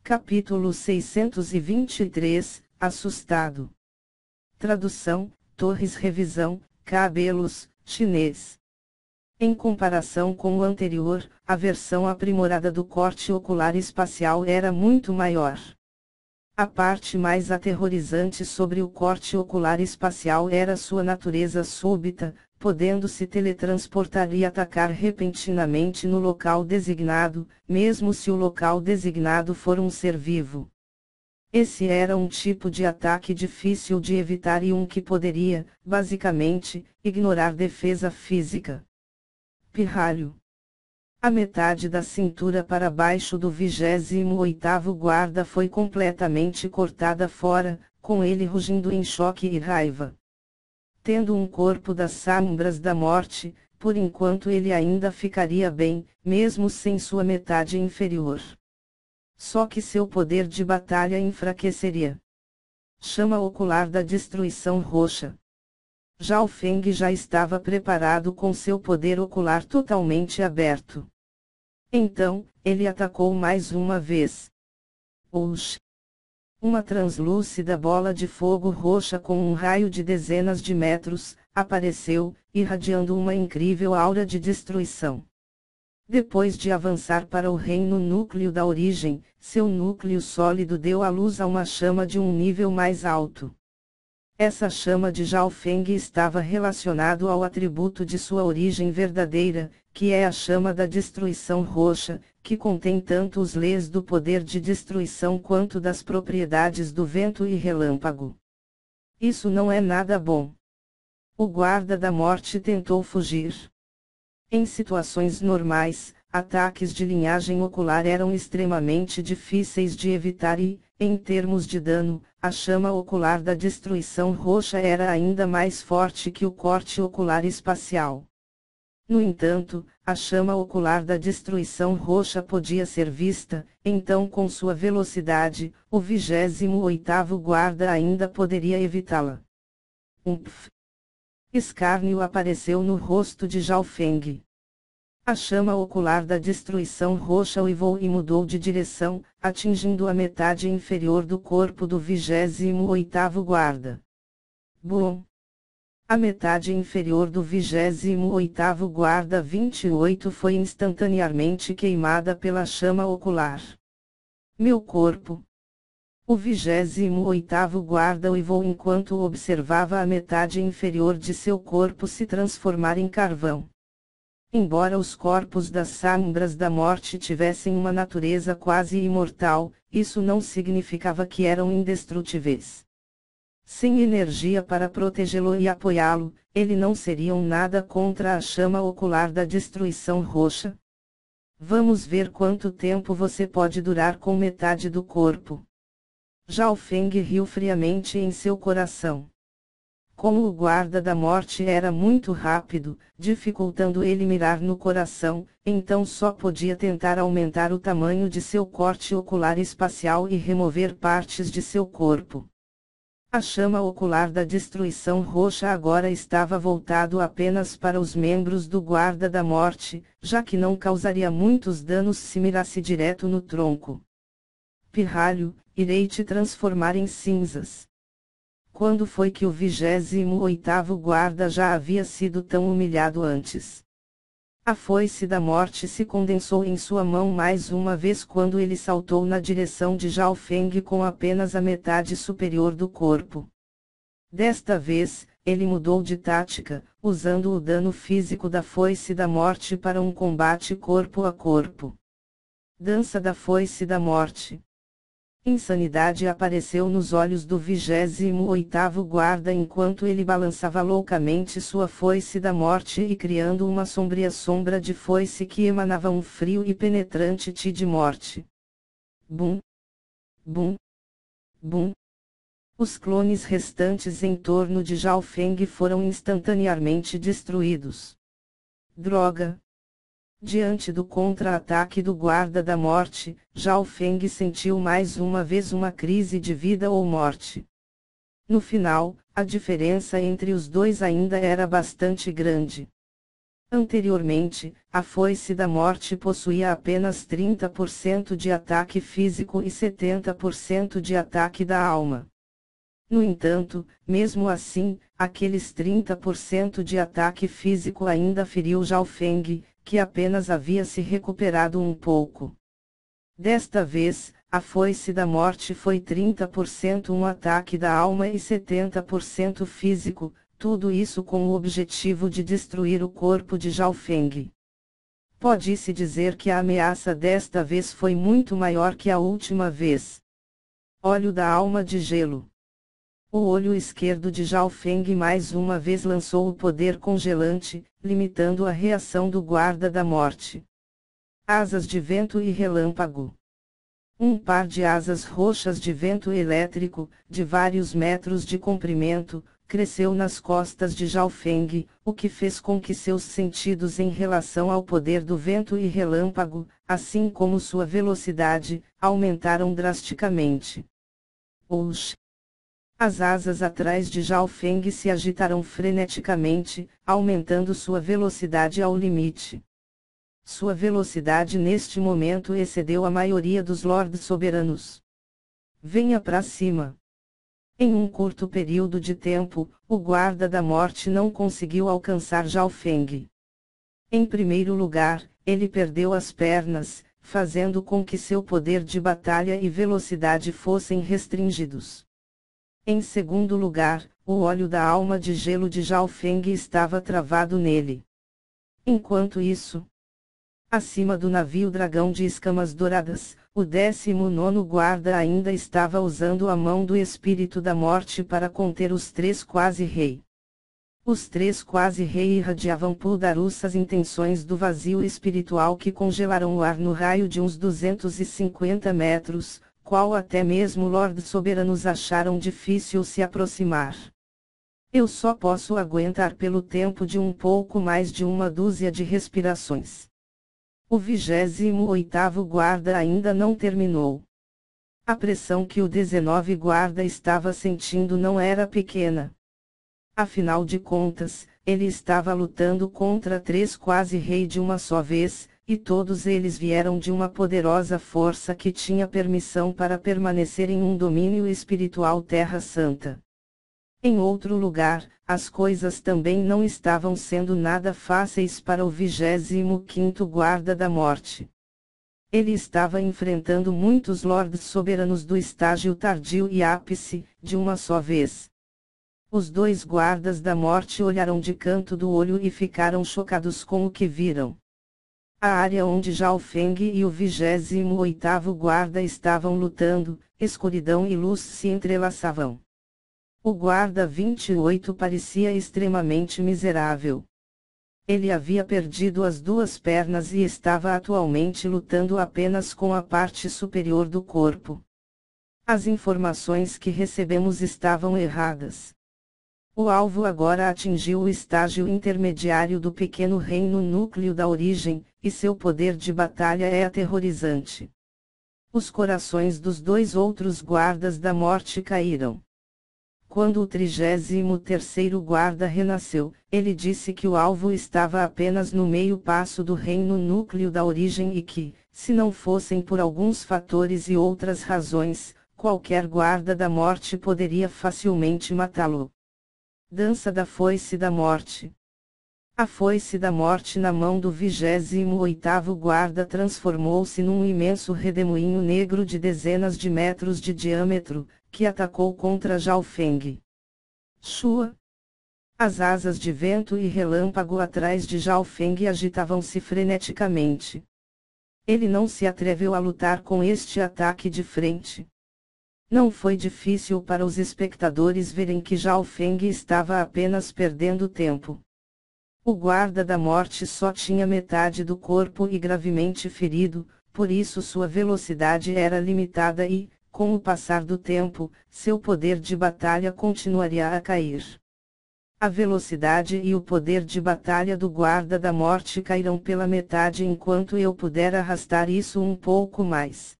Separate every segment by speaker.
Speaker 1: Capítulo 623, Assustado. Tradução, Torres Revisão, Cabelos, chinês. Em comparação com o anterior, a versão aprimorada do corte ocular espacial era muito maior. A parte mais aterrorizante sobre o corte ocular espacial era sua natureza súbita, podendo se teletransportar e atacar repentinamente no local designado, mesmo se o local designado for um ser vivo. Esse era um tipo de ataque difícil de evitar e um que poderia, basicamente, ignorar defesa física. Pirralho. A metade da cintura para baixo do 28º guarda foi completamente cortada fora, com ele rugindo em choque e raiva. Tendo um corpo das sombras da morte, por enquanto ele ainda ficaria bem, mesmo sem sua metade inferior. Só que seu poder de batalha enfraqueceria. Chama ocular da destruição roxa. Zhao Feng já estava preparado com seu poder ocular totalmente aberto. Então, ele atacou mais uma vez. Oxi! Uma translúcida bola de fogo roxa com um raio de dezenas de metros, apareceu, irradiando uma incrível aura de destruição. Depois de avançar para o reino núcleo da origem, seu núcleo sólido deu à luz a uma chama de um nível mais alto. Essa chama de Zhao Feng estava relacionado ao atributo de sua origem verdadeira, que é a chama da destruição roxa, que contém tanto os lês do poder de destruição quanto das propriedades do vento e relâmpago. Isso não é nada bom. O guarda da morte tentou fugir. Em situações normais, ataques de linhagem ocular eram extremamente difíceis de evitar e, em termos de dano, a chama ocular da destruição roxa era ainda mais forte que o corte ocular espacial. No entanto, a chama ocular da destruição roxa podia ser vista, então com sua velocidade, o 28º guarda ainda poderia evitá-la. Umph! Escárnio apareceu no rosto de Zhao Feng. A chama ocular da destruição roxa uivou e mudou de direção, atingindo a metade inferior do corpo do 28º guarda. Bom! A metade inferior do 28º guarda 28 foi instantaneamente queimada pela chama ocular. Meu corpo! O 28º guarda uivou enquanto observava a metade inferior de seu corpo se transformar em carvão. Embora os corpos das sombras da morte tivessem uma natureza quase imortal, isso não significava que eram indestrutíveis. Sem energia para protegê-lo e apoiá-lo, ele não seria nada contra a chama ocular da destruição roxa. Vamos ver quanto tempo você pode durar com metade do corpo. Zhao Feng riu friamente em seu coração. Como o guarda da morte era muito rápido, dificultando ele mirar no coração, então só podia tentar aumentar o tamanho de seu corte ocular espacial e remover partes de seu corpo. A chama ocular da destruição roxa agora estava voltado apenas para os membros do guarda da morte, já que não causaria muitos danos se mirasse direto no tronco. Pirralho, irei te transformar em cinzas. Quando foi que o 28º guarda já havia sido tão humilhado antes? A foice da morte se condensou em sua mão mais uma vez quando ele saltou na direção de Zhao Feng com apenas a metade superior do corpo. Desta vez, ele mudou de tática, usando o dano físico da foice da morte para um combate corpo a corpo. Dança da foice da morte. Insanidade apareceu nos olhos do 28º guarda enquanto ele balançava loucamente sua foice da morte e criando uma sombria sombra de foice que emanava um frio e penetrante ti de morte. Bum! Bum! Bum! Os clones restantes em torno de Zhao Feng foram instantaneamente destruídos. Droga! Diante do contra-ataque do guarda da morte, Zhao Feng sentiu mais uma vez uma crise de vida ou morte. No final, a diferença entre os dois ainda era bastante grande. Anteriormente, a foice da morte possuía apenas 30% de ataque físico e 70% de ataque da alma. No entanto, mesmo assim, aqueles 30% de ataque físico ainda feriu Zhao Feng, que apenas havia se recuperado um pouco. Desta vez, a foice da morte foi 30% um ataque da alma e 70% físico, tudo isso com o objetivo de destruir o corpo de Zhao Feng. Pode-se dizer que a ameaça desta vez foi muito maior que a última vez. Olho da alma de gelo. O olho esquerdo de Zhao Feng mais uma vez lançou o poder congelante, limitando a reação do guarda da morte. Asas de vento e relâmpago. Um par de asas roxas de vento elétrico, de vários metros de comprimento, cresceu nas costas de Zhao Feng, o que fez com que seus sentidos em relação ao poder do vento e relâmpago, assim como sua velocidade, aumentaram drasticamente. Push! As asas atrás de Zhao Feng se agitaram freneticamente, aumentando sua velocidade ao limite. Sua velocidade neste momento excedeu a maioria dos Lords Soberanos. Venha pra cima! Em um curto período de tempo, o guarda da morte não conseguiu alcançar Zhao Feng. Em primeiro lugar, ele perdeu as pernas, fazendo com que seu poder de batalha e velocidade fossem restringidos. Em segundo lugar, o olho da alma de gelo de Zhao Feng estava travado nele. Enquanto isso, acima do navio dragão de escamas douradas, o 19º guarda ainda estava usando a mão do espírito da morte para conter os três quase-rei. Os três quase-rei irradiavam poderosas intenções do vazio espiritual que congelaram o ar no raio de uns 250 metros, qual até mesmo lordes soberanos acharam difícil se aproximar. Eu só posso aguentar pelo tempo de um pouco mais de uma dúzia de respirações. O 28º guarda ainda não terminou. A pressão que o 19 guarda estava sentindo não era pequena. Afinal de contas, ele estava lutando contra três quase-rei de uma só vez, e todos eles vieram de uma poderosa força que tinha permissão para permanecer em um domínio espiritual Terra Santa. Em outro lugar, as coisas também não estavam sendo nada fáceis para o 25º guarda da morte. Ele estava enfrentando muitos lordes soberanos do estágio tardio e ápice, de uma só vez. Os dois guardas da morte olharam de canto do olho e ficaram chocados com o que viram. A área onde Zhao Feng e o 28º guarda estavam lutando, escuridão e luz se entrelaçavam. O guarda 28 parecia extremamente miserável. Ele havia perdido as duas pernas e estava atualmente lutando apenas com a parte superior do corpo. As informações que recebemos estavam erradas. O alvo agora atingiu o estágio intermediário do pequeno reino núcleo da origem, e seu poder de batalha é aterrorizante. Os corações dos dois outros guardas da morte caíram. Quando o 33º guarda renasceu, ele disse que o alvo estava apenas no meio passo do reino núcleo da origem e que, se não fossem por alguns fatores e outras razões, qualquer guarda da morte poderia facilmente matá-lo. Dança da foice da morte. A foice da morte na mão do 28º guarda transformou-se num imenso redemoinho negro de dezenas de metros de diâmetro, que atacou contra Zhao Feng. Shua! As asas de vento e relâmpago atrás de Zhao Feng agitavam-se freneticamente. Ele não se atreveu a lutar com este ataque de frente. Não foi difícil para os espectadores verem que Zhao Feng estava apenas perdendo tempo. O guarda da morte só tinha metade do corpo e gravemente ferido, por isso sua velocidade era limitada e, com o passar do tempo, seu poder de batalha continuaria a cair. A velocidade e o poder de batalha do guarda da morte cairão pela metade enquanto eu puder arrastar isso um pouco mais.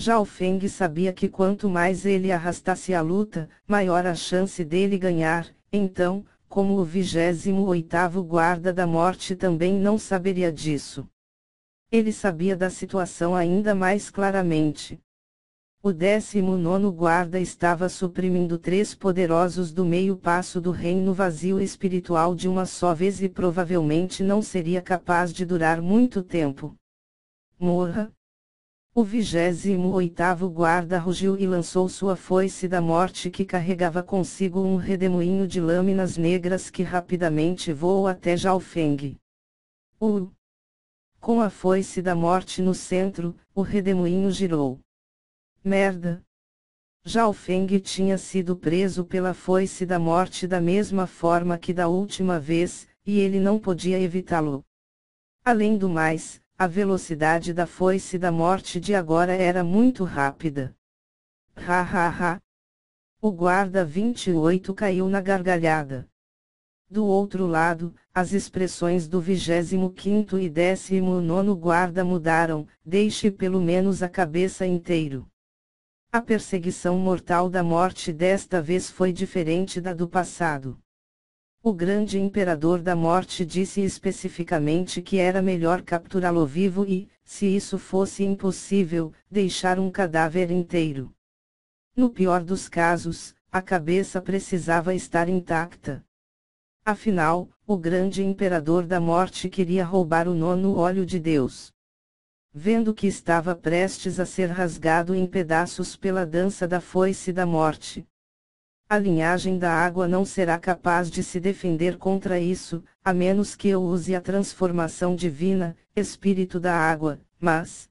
Speaker 1: Zhao Feng sabia que quanto mais ele arrastasse a luta, maior a chance dele ganhar, então, como o 28º guarda da morte também não saberia disso. Ele sabia da situação ainda mais claramente. O 19º guarda estava suprimindo 3 poderosos do meio passo do reino vazio espiritual de uma só vez e provavelmente não seria capaz de durar muito tempo. Morra! O 28º guarda rugiu e lançou sua foice da morte que carregava consigo um redemoinho de lâminas negras que rapidamente voou até Zhao Feng. Com a foice da morte no centro, o redemoinho girou. Merda! Zhao Feng tinha sido preso pela foice da morte da mesma forma que da última vez, e ele não podia evitá-lo. Além do mais, a velocidade da foice da morte de agora era muito rápida. Ha ha ha! O guarda 28 caiu na gargalhada. Do outro lado, as expressões do 25º e 19º guarda mudaram, deixe pelo menos a cabeça inteiro. A perseguição mortal da morte desta vez foi diferente da do passado. O grande imperador da morte disse especificamente que era melhor capturá-lo vivo e, se isso fosse impossível, deixar um cadáver inteiro. No pior dos casos, a cabeça precisava estar intacta. Afinal, o grande imperador da morte queria roubar o 9º olho de Deus. Vendo que estava prestes a ser rasgado em pedaços pela dança da foice da morte. A linhagem da água não será capaz de se defender contra isso, a menos que eu use a transformação divina, espírito da água, mas...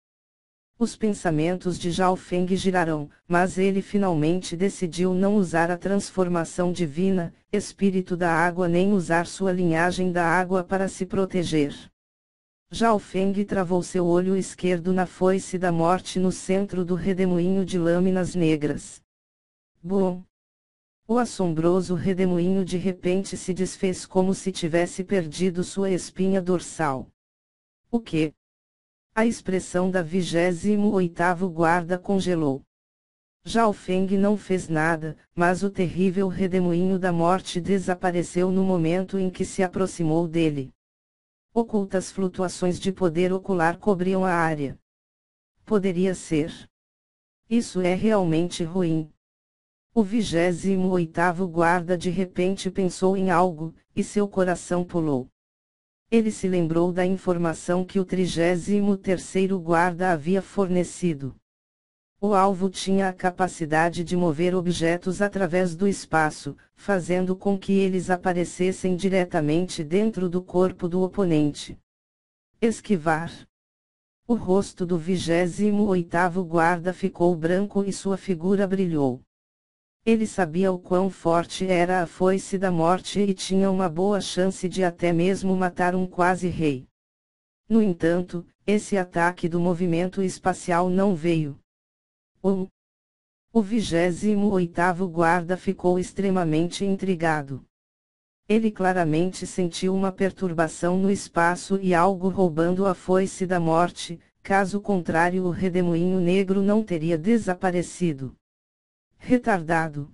Speaker 1: Os pensamentos de Zhao Feng girarão, mas ele finalmente decidiu não usar a transformação divina, espírito da água nem usar sua linhagem da água para se proteger. Zhao Feng travou seu olho esquerdo na foice da morte no centro do redemoinho de lâminas negras. Bom! O assombroso redemoinho de repente se desfez como se tivesse perdido sua espinha dorsal. O quê? A expressão da 28º guarda congelou. Zhao Feng não fez nada, mas o terrível redemoinho da morte desapareceu no momento em que se aproximou dele. Ocultas flutuações de poder ocular cobriam a área. Poderia ser. Isso é realmente ruim. O 28º guarda de repente pensou em algo, e seu coração pulou. Ele se lembrou da informação que o 33º guarda havia fornecido. O alvo tinha a capacidade de mover objetos através do espaço, fazendo com que eles aparecessem diretamente dentro do corpo do oponente. Esquivar. O rosto do 28º guarda ficou branco e sua figura brilhou. Ele sabia o quão forte era a foice da morte e tinha uma boa chance de até mesmo matar um quase-rei. No entanto, esse ataque do movimento espacial não veio. O 28º guarda ficou extremamente intrigado. Ele claramente sentiu uma perturbação no espaço e algo roubando a foice da morte, caso contrário o redemoinho negro não teria desaparecido. Retardado!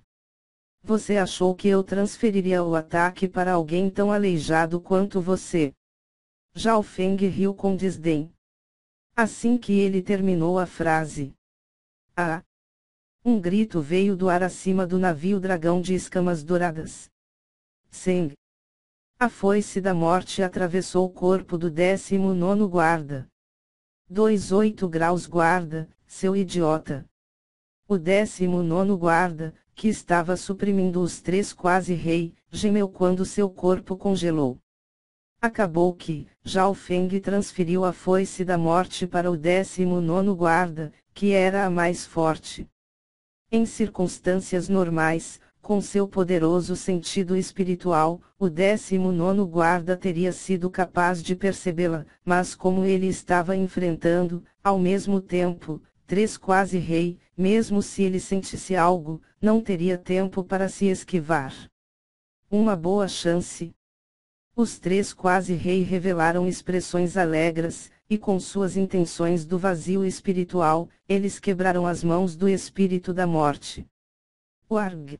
Speaker 1: Você achou que eu transferiria o ataque para alguém tão aleijado quanto você? Zhao Feng riu com desdém. Assim que ele terminou a frase. Ah! Um grito veio do ar acima do navio dragão de escamas douradas. Seng! A foice da morte atravessou o corpo do 19º guarda. 28 graus guarda, seu idiota! O 19º guarda, que estava suprimindo os 3 quase-rei, gemeu quando seu corpo congelou. Acabou que, Zhao Feng transferiu a foice da morte para o 19º guarda, que era a mais forte. Em circunstâncias normais, com seu poderoso sentido espiritual, o 19º guarda teria sido capaz de percebê-la, mas como ele estava enfrentando, ao mesmo tempo, 3 quase-rei, mesmo se ele sentisse algo, não teria tempo para se esquivar. Uma boa chance. Os 3 quase-rei revelaram expressões alegres, e com suas intenções do vazio espiritual, eles quebraram as mãos do espírito da morte. Warg!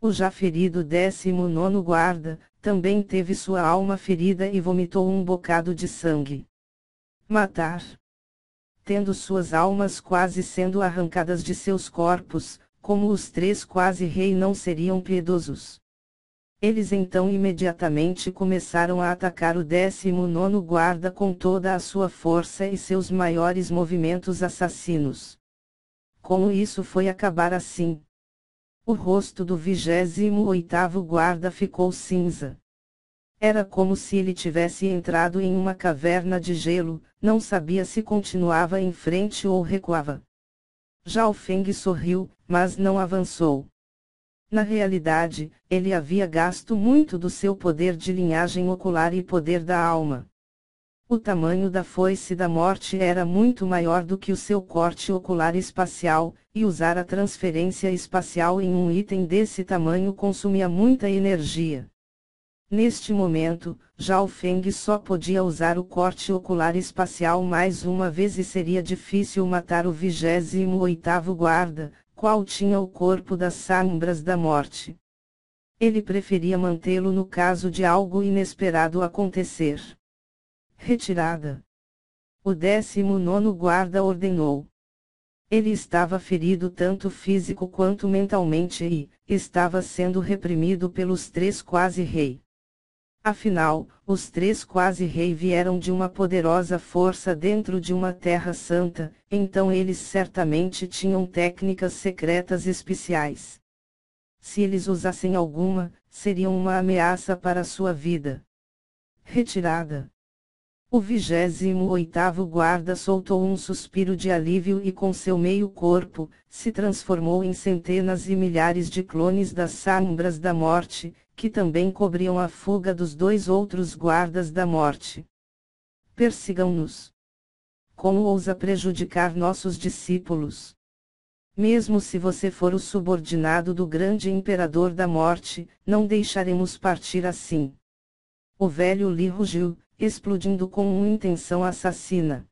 Speaker 1: O já ferido 19º guarda, também teve sua alma ferida e vomitou um bocado de sangue. Matar. Tendo suas almas quase sendo arrancadas de seus corpos, como os três quase-rei não seriam piedosos. Eles então imediatamente começaram a atacar o 19º guarda com toda a sua força e seus maiores movimentos assassinos. Como isso foi acabar assim? O rosto do 28º guarda ficou cinza. Era como se ele tivesse entrado em uma caverna de gelo, não sabia se continuava em frente ou recuava. Zhao Feng sorriu, mas não avançou. Na realidade, ele havia gasto muito do seu poder de linhagem ocular e poder da alma. O tamanho da foice da morte era muito maior do que o seu corte ocular espacial, e usar a transferência espacial em um item desse tamanho consumia muita energia. Neste momento, Zhao Feng só podia usar o corte ocular espacial mais uma vez e seria difícil matar o 28º guarda, qual tinha o corpo das sombras da morte. Ele preferia mantê-lo no caso de algo inesperado acontecer. Retirada. O 19º guarda ordenou. Ele estava ferido tanto físico quanto mentalmente e estava sendo reprimido pelos três quase-rei. Afinal, os três quase-rei vieram de uma poderosa força dentro de uma terra santa, então eles certamente tinham técnicas secretas especiais. Se eles usassem alguma, seriam uma ameaça para sua vida. Retirada. O 28º guarda soltou um suspiro de alívio e com seu meio corpo, se transformou em centenas e milhares de clones das sombras da morte, que também cobriam a fuga dos dois outros guardas da morte. Persigam-nos. Como ousa prejudicar nossos discípulos? Mesmo se você for o subordinado do grande imperador da morte, não deixaremos partir assim. O velho Li rugiu, explodindo com uma intenção assassina.